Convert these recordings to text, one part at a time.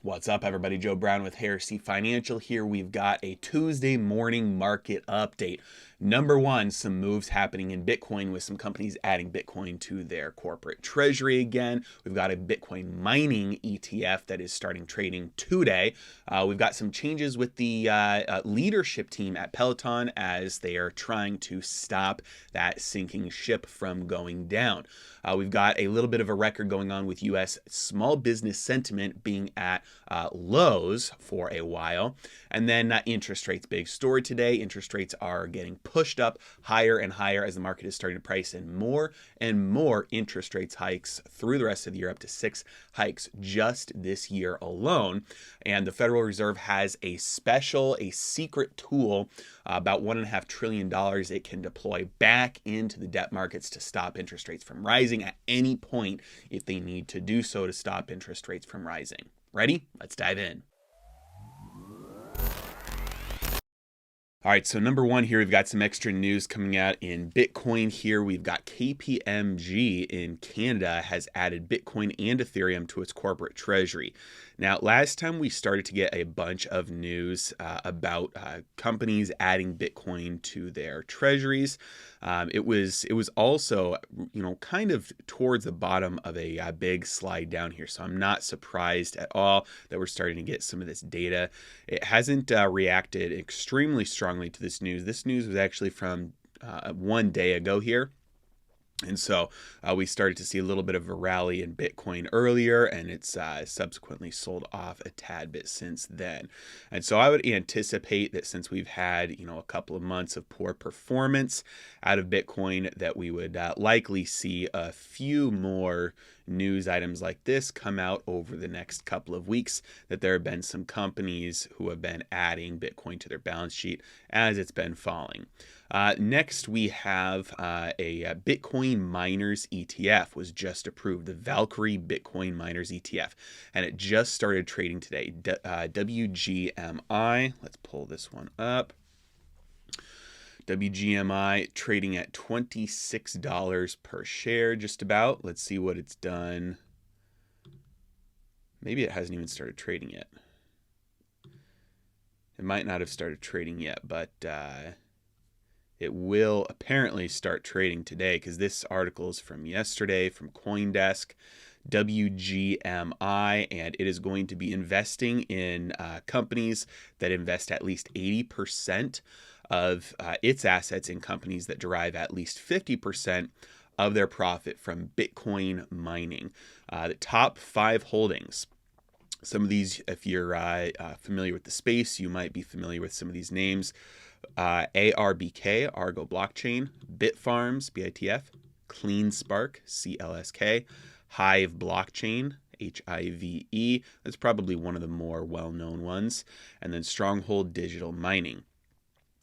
What's up, everybody? Joe Brown with Heresy Financial here. We've got a Tuesday morning market update. Number one, some moves happening in Bitcoin with some companies adding Bitcoin to their corporate treasury again. We've got a Bitcoin mining ETF that is starting trading today. We've got some changes with the leadership team at Peloton as they are trying to stop that sinking ship from going down. We've got a little bit of a record going on with U.S. small business sentiment being at lows for a while. And then interest rates, big story today. Interest rates are getting pushed up higher and higher as the market is starting to price in more and more interest rates hikes through the rest of the year, up to 6 hikes just this year alone. And the Federal Reserve has a secret tool, about $1.5 trillion it can deploy back into the debt markets to stop interest rates from rising at any point if they need to do so to stop interest rates from rising. Ready? Let's dive in. All right, so number one here, we've got some extra news coming out in Bitcoin here. We've got KPMG in Canada has added Bitcoin and Ethereum to its corporate treasury. Now, last time we started to get a bunch of news about companies adding Bitcoin to their treasuries. It was also, kind of towards the bottom of a big slide down here. So I'm not surprised at all that we're starting to get some of this data. It hasn't reacted extremely strongly to this news. This news was actually from 1 day ago here. And so we started to see a little bit of a rally in Bitcoin earlier, and it's subsequently sold off a tad bit since then. And so I would anticipate that since we've had, a couple of months of poor performance out of Bitcoin, that we would likely see a few more news items like this come out over the next couple of weeks, that there have been some companies who have been adding Bitcoin to their balance sheet as it's been falling. Next, we have a Bitcoin Miners ETF was just approved, the Valkyrie Bitcoin Miners ETF, and it just started trading today. WGMI, let's pull this one up. WGMI trading at $26 per share, just about. Let's see what it's done. Maybe it hasn't even started trading yet. It might not have started trading yet, but it will apparently start trading today because this article is from yesterday from CoinDesk. WGMI, and it is going to be investing in companies that invest at least 80% of its assets in companies that derive at least 50% of their profit from Bitcoin mining. The top 5 holdings. Some of these, if you're familiar with the space, you might be familiar with some of these names. ARBK, Argo Blockchain, Bitfarms, BITF, CleanSpark, CLSK, Hive Blockchain, HIVE. That's probably one of the more well-known ones. And then Stronghold Digital Mining.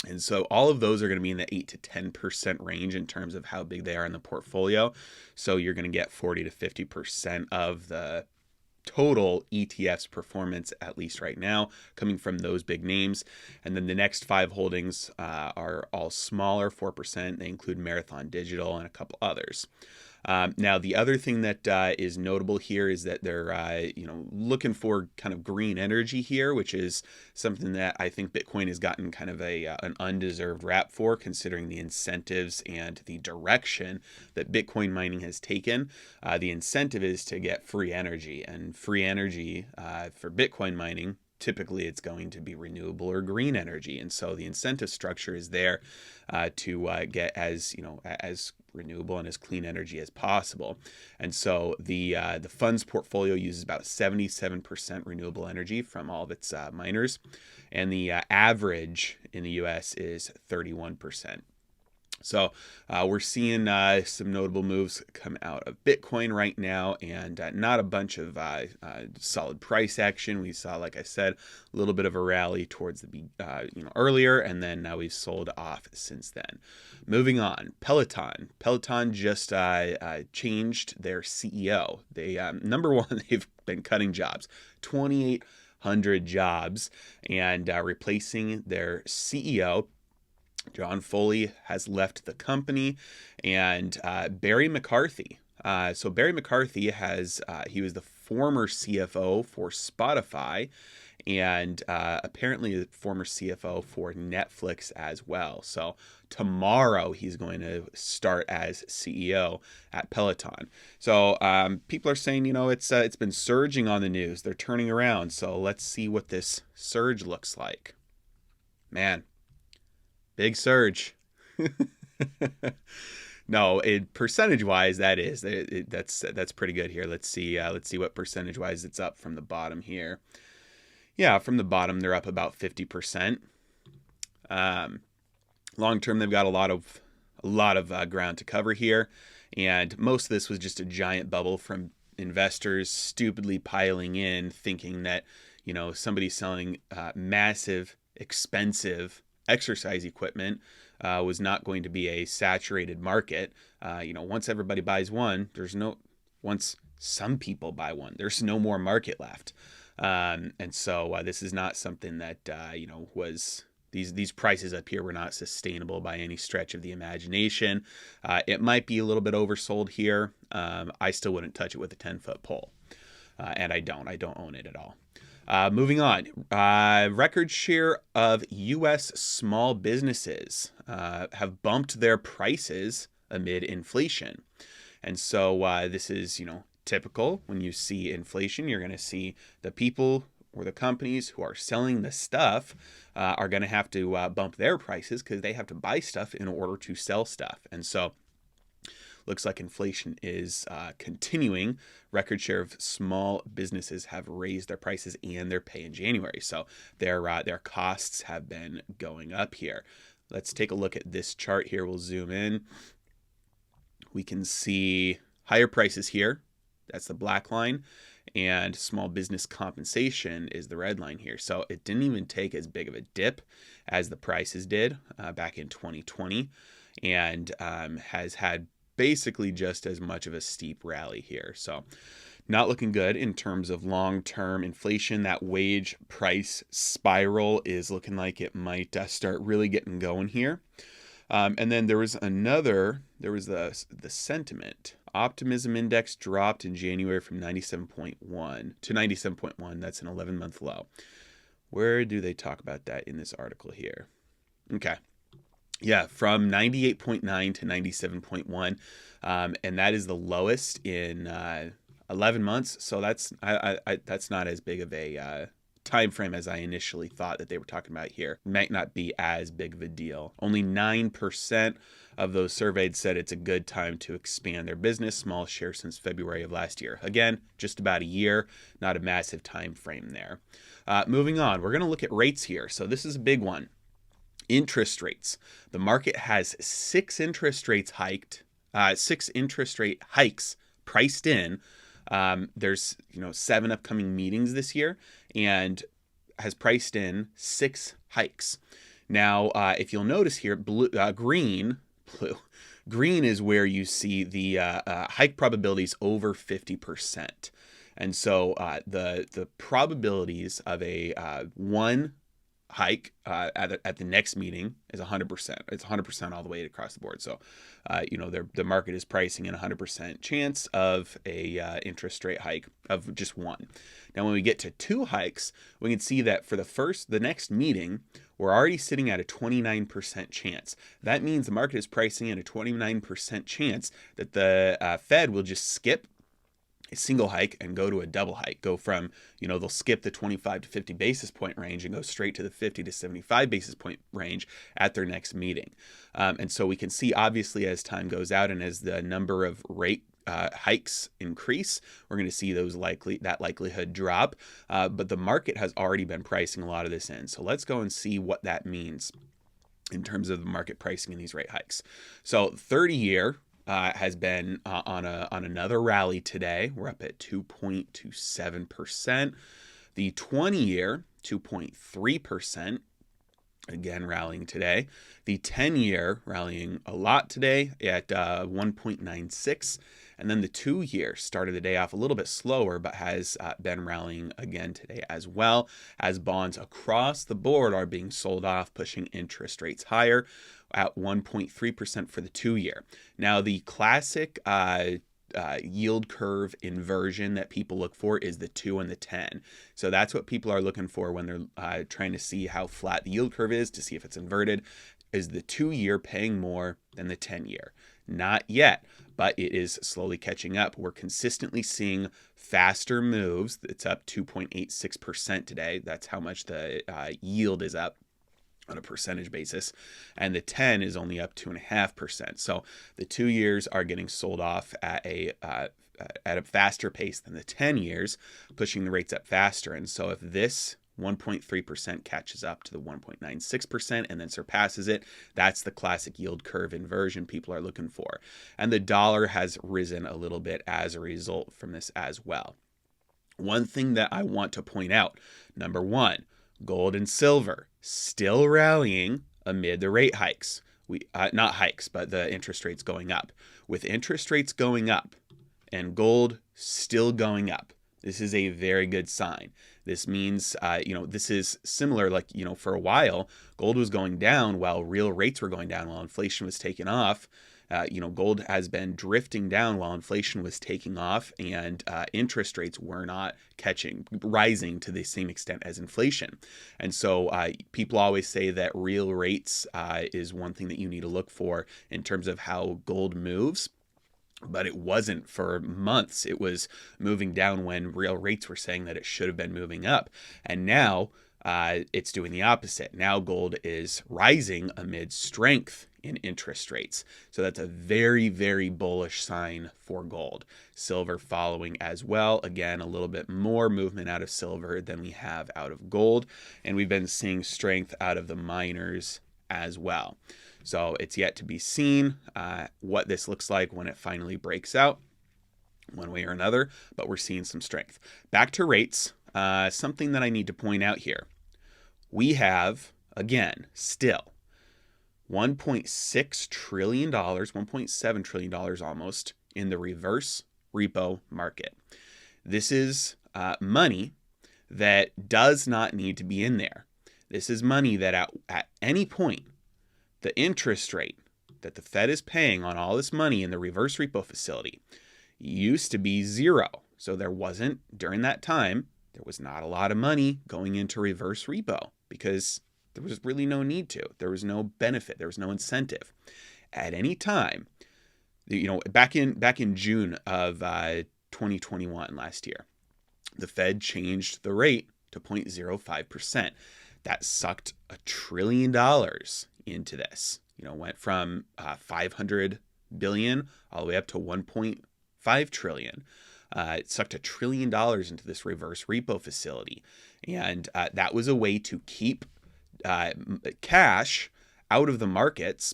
And so all of those are going to be in the 8 to 10% range in terms of how big they are in the portfolio. So you're going to get 40 to 50% of the total ETF's performance, at least right now, coming from those big names. And then the next 5 holdings are all smaller, 4%. They include Marathon Digital and a couple others. Now, the other thing that is notable here is that they're looking for kind of green energy here, which is something that I think Bitcoin has gotten kind of an undeserved rap for, considering the incentives and the direction that Bitcoin mining has taken. The incentive is to get free energy, and free energy for Bitcoin mining, typically it's going to be renewable or green energy. And so the incentive structure is there to get as renewable and as clean energy as possible. And so the fund's portfolio uses about 77% renewable energy from all of its miners, and the average in the US is 31%. So we're seeing some notable moves come out of Bitcoin right now, and not a bunch of solid price action. We saw, like I said, a little bit of a rally towards the earlier, and then now we've sold off since then. Moving on, Peloton. Peloton just changed their CEO. They number one, they've been cutting jobs, 2,800 jobs, and replacing their CEO. John Foley has left the company, and Barry McCarthy. So Barry McCarthy he was the former CFO for Spotify, and apparently the former CFO for Netflix as well. So tomorrow he's going to start as CEO at Peloton. So people are saying, it's been surging on the news. They're turning around. So let's see what this surge looks like. Man, big surge. No, percentage-wise, that's pretty good here. Let's see what percentage-wise it's up from the bottom here. Yeah, from the bottom, they're up about 50%. Long term, they've got a lot of ground to cover here, and most of this was just a giant bubble from investors stupidly piling in, thinking that somebody selling massive, expensive exercise equipment was not going to be a saturated market. Once everybody buys one, once some people buy one, there's no more market left. And so this is not something that, was these prices up here were not sustainable by any stretch of the imagination. It might be a little bit oversold here. I still wouldn't touch it with a 10-foot pole. And I don't own it at all. Moving on, record share of U.S. small businesses have bumped their prices amid inflation. And so this is, typical. When you see inflation, you're going to see the people or the companies who are selling the stuff are going to have to bump their prices because they have to buy stuff in order to sell stuff. And so looks like inflation is continuing. Record share of small businesses have raised their prices and their pay in January. So their costs have been going up here. Let's take a look at this chart here. We'll zoom in. We can see higher prices here. That's the black line. And small business compensation is the red line here. So it didn't even take as big of a dip as the prices did back in 2020, and has had basically just as much of a steep rally here. So not looking good in terms of long-term inflation. That wage price spiral is looking like it might start really getting going here. And then there was the sentiment. Optimism index dropped in January from 97.1 to 97.1. That's an 11-month low. Where do they talk about that in this article here? Okay. Yeah, from 98.9 to 97.1. And that is the lowest in 11 months. So that's not as big of a time frame as I initially thought that they were talking about here. Might not be as big of a deal. Only 9% of those surveyed said it's a good time to expand their business. Small share since February of last year. Again, just about a year, not a massive time frame there. Moving on, we're going to look at rates here. So this is a big one. Interest rates. The market has six interest rate hikes priced in. There's 7 upcoming meetings this year, and has priced in 6 hikes. Now, if you'll notice here, green is where you see the hike probabilities over 50%, and so the probabilities of a one hike at the next meeting is 100%. It's 100% all the way across the board. So, the market is pricing in 100% chance of a interest rate hike of just one. Now, when we get to 2 hikes, we can see that for the next meeting, we're already sitting at a 29% chance. That means the market is pricing in a 29% chance that the Fed will just skip a single hike and go to a double hike. Go from, they'll skip the 25 to 50 basis point range and go straight to the 50 to 75 basis point range at their next meeting. And so we can see, obviously, as time goes out and as the number of rate hikes increase, we're going to see that likelihood drop. But the market has already been pricing a lot of this in. So let's go and see what that means in terms of the market pricing in these rate hikes. So 30-year has been on another rally today. We're up at 2.27%. The 20-year, 2.3%. Again, rallying today. The 10-year rallying a lot today at 1.96. And then the 2-year started the day off a little bit slower, but has been rallying again today as well, as bonds across the board are being sold off, pushing interest rates higher at 1.3% for the 2-year. Now, the classic yield curve inversion that people look for is the 2 and the 10. So that's what people are looking for when they're trying to see how flat the yield curve is, to see if it's inverted. Is the 2-year paying more than the 10-year? Not yet, but it is slowly catching up. We're consistently seeing faster moves. It's up 2.86% today. That's how much the yield is up on a percentage basis, and the 10 is only up 2.5%. So the 2 years are getting sold off at a faster pace than the 10 years, pushing the rates up faster. And so if this 1.3% catches up to the 1.96% and then surpasses it, that's the classic yield curve inversion people are looking for. And the dollar has risen a little bit as a result from this as well. One thing that I want to point out, number one, gold and silver still rallying amid the rate hikes. Not hikes, but the interest rates going up. With interest rates going up and gold still going up, this is a very good sign. This means, this is similar, like, for a while, gold was going down while real rates were going down, while inflation was taking off. Gold has been drifting down while inflation was taking off, and interest rates were not rising to the same extent as inflation. And so people always say that real rates is one thing that you need to look for in terms of how gold moves. But it wasn't for months. It was moving down when real rates were saying that it should have been moving up. And now it's doing the opposite. Now gold is rising amid strength in interest rates. So that's a very, very bullish sign for gold. Silver following as well. Again, a little bit more movement out of silver than we have out of gold. And we've been seeing strength out of the miners as well. So it's yet to be seen what this looks like when it finally breaks out one way or another, but we're seeing some strength. Back to rates, something that I need to point out here. We have, again, still $1.6 trillion, $1.7 trillion almost in the reverse repo market. This is money that does not need to be in there. This is money that at any point, the interest rate that the Fed is paying on all this money in the reverse repo facility used to be 0. So there wasn't, during that time, there was not a lot of money going into reverse repo because there was really no need to. There was no benefit. There was no incentive. At any time, back in June of 2021 last year, the Fed changed the rate to 0.05%. That sucked $1 trillion into this. Went from 500 billion all the way up to 1.5 trillion. It sucked $1 trillion into this reverse repo facility, and that was a way to keep cash out of the markets,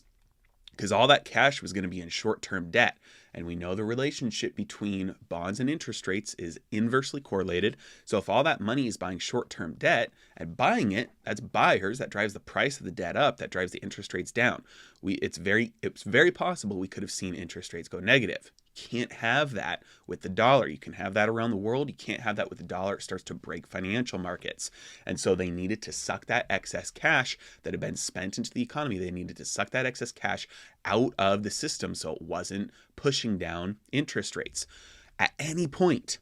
because all that cash was going to be in short-term debt. And we know the relationship between bonds and interest rates is inversely correlated. So if all that money is buying short-term debt and buying it, that's buyers, that drives the price of the debt up, that drives the interest rates down. It's very possible we could have seen interest rates go negative. You can't have that with the dollar. You can have that around the world. You can't have that with the dollar. It starts to break financial markets. And so they needed to suck that excess cash that had been spent into the economy. They needed to suck that excess cash out of the system so it wasn't pushing down interest rates. At any point,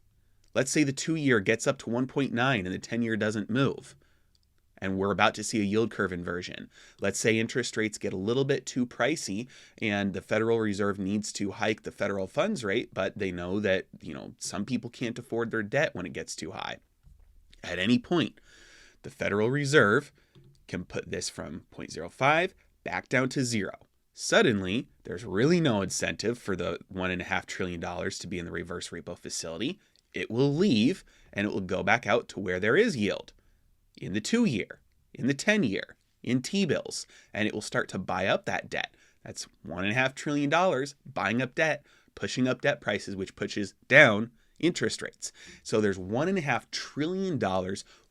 let's say the 2-year gets up to 1.9 and the 10-year doesn't move, and we're about to see a yield curve inversion. Let's say interest rates get a little bit too pricey and the Federal Reserve needs to hike the federal funds rate, but they know that, some people can't afford their debt when it gets too high. At any point, the Federal Reserve can put this from 0.05 back down to 0. Suddenly, there's really no incentive for the $1.5 trillion to be in the reverse repo facility. It will leave and it will go back out to where there is yield. In the 2-year, in the 10-year, in T-bills, and it will start to buy up that debt. That's $1.5 trillion buying up debt, pushing up debt prices, which pushes down interest rates. So there's $1.5 trillion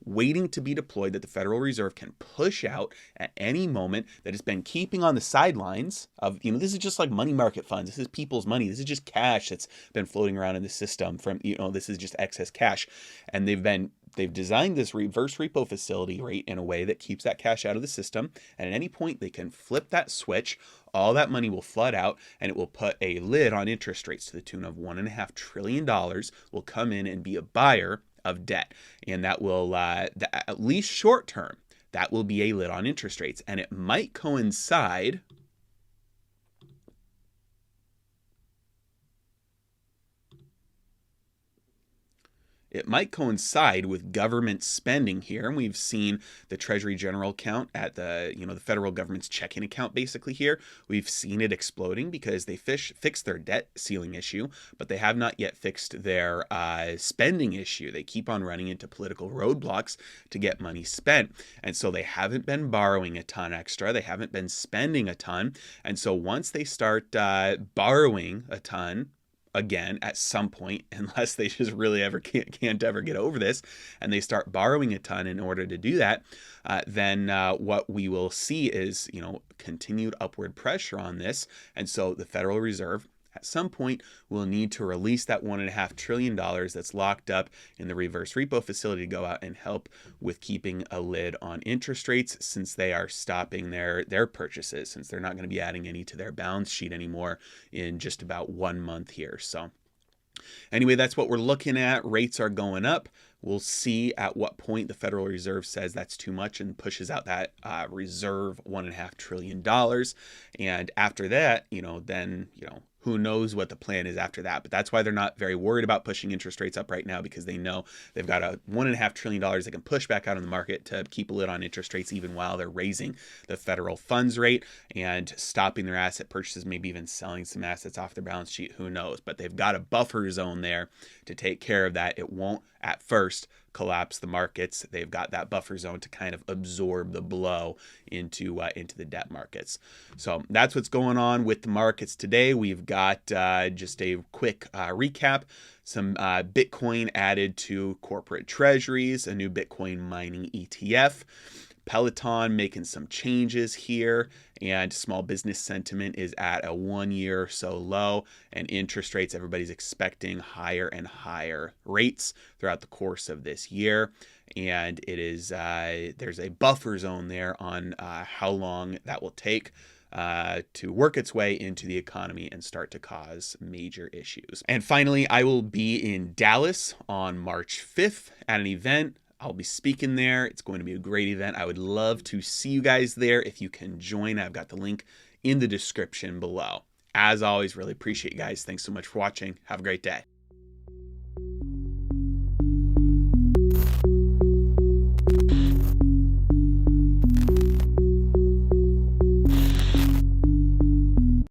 waiting to be deployed that the Federal Reserve can push out at any moment, that has been keeping on the sidelines of, this is just like money market funds. This is people's money. This is just cash that's been floating around in the system from, this is just excess cash. And they've been they've designed this reverse repo facility rate in a way that keeps that cash out of the system. And at any point, they can flip that switch. All that money will flood out, and it will put a lid on interest rates to the tune of $1.5 trillion will come in and be a buyer of debt. And that will, at least short term, that will be a lid on interest rates. And it might coincide with government spending here. And we've seen the Treasury General account at the federal government's checking account basically here. We've seen it exploding because they fixed their debt ceiling issue, but they have not yet fixed their spending issue. They keep on running into political roadblocks to get money spent. And so they haven't been borrowing a ton extra. They haven't been spending a ton. And so once they start borrowing a ton, again at some point, unless they just really can't ever get over this, and they start borrowing a ton in order to do that, then what we will see is continued upward pressure on this. And so the Federal Reserve at some point will need to release that $1.5 trillion that's locked up in the reverse repo facility to go out and help with keeping a lid on interest rates, since they are stopping their purchases, since they're not going to be adding any to their balance sheet anymore in just about 1 month here. So anyway, that's what we're looking at. Rates are going up. We'll see at what point the Federal Reserve says that's too much and pushes out that reserve $1.5 trillion. And after that, then, who knows what the plan is after that. But that's why they're not very worried about pushing interest rates up right now, because they know they've got a $1.5 trillion they can push back out in the market to keep a lid on interest rates, even while they're raising the federal funds rate and stopping their asset purchases, maybe even selling some assets off their balance sheet. Who knows? But they've got a buffer zone there to take care of that. It won't at first collapse the markets. They've got that buffer zone to kind of absorb the blow into the debt markets. So that's what's going on with the markets today. We've got just a quick recap. Some Bitcoin added to corporate treasuries, a new Bitcoin mining ETF. Peloton making some changes here, and small business sentiment is at a 1 year or so low, and interest rates, everybody's expecting higher and higher rates throughout the course of this year. And it is there's a buffer zone there on how long that will take to work its way into the economy and start to cause major issues. And finally, I will be in Dallas on March 5th at an event. I'll be speaking there. It's going to be a great event. I would love to see you guys there. If you can join, I've got the link in the description below. As always, really appreciate you guys. Thanks so much for watching. Have a great day.